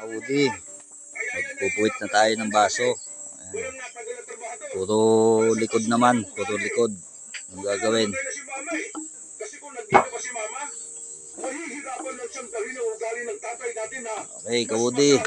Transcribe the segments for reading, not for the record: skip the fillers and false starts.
Audi, magpupuwit na tayo ng baso. Ayan. Puro likod naman, puro likod ang gagawin. Okay, Kaudi.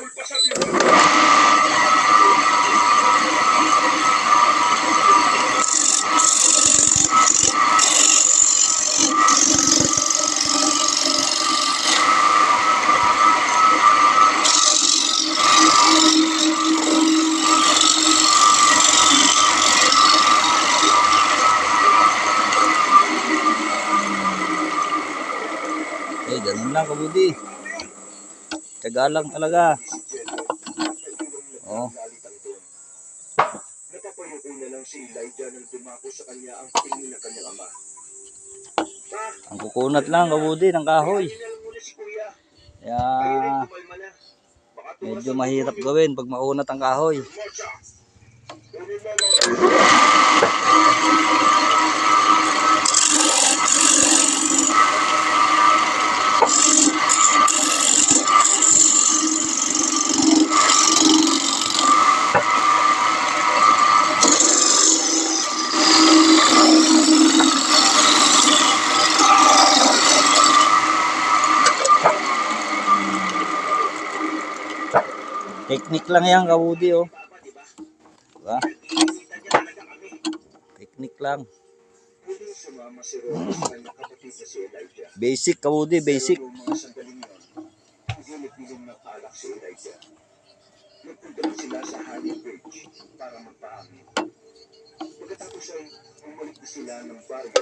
Eh, ganun lang, Kabudi. Tiyaga lang talaga. Oh. Ang kukunat lang, Kabudi, ng kahoy. Kaya medyo mahirap gawin pag maunat ang kahoy. Teknik lang yan, Kabudi, oh. Diba? Teknik lang. Basic, Kabudi, basic. Sila sa Honey Bridge para magpaamin. Pagkatapos ay umalik sila ng baryo.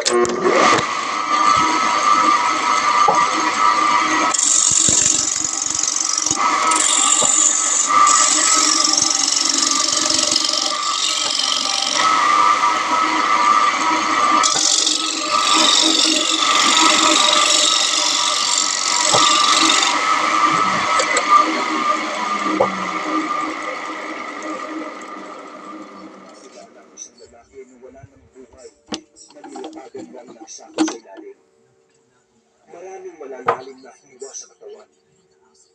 Maraming malalalim na hiwa sa katawan.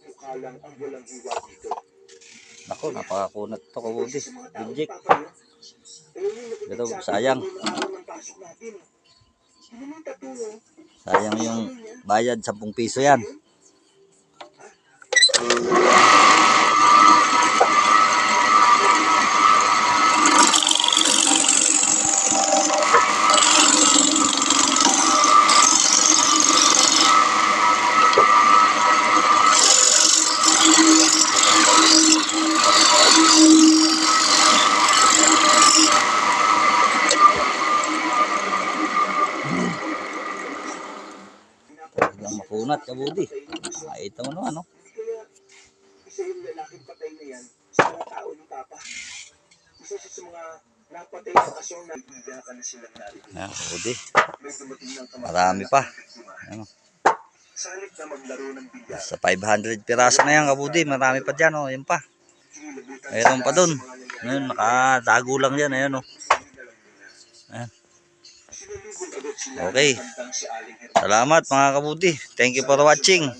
Mukha lang ang walang hiwa dito. Ako, napakakunat ito, Kabudi. Legit. Pero sayang. Sayang yung bayad, 10 piso yan. Talagang makunat, Kabudi. Nakita mo naman, no? Isa yung lalaking patay na yan sa mga tao ng Papa. Isa sa mga napatay sa kasyong nabibiyakan na silang narito. Ayan, Kabudi. Marami pa. Ayan, sa 500 piraso na yan, Kabudi. Marami pa dyan, oh. Ayan pa. Mayroon pa dun. Ayan, nakatago lang yan. Ayan, oh. Ayan. Okay. Salamat mga Kabudi. Thank you for watching.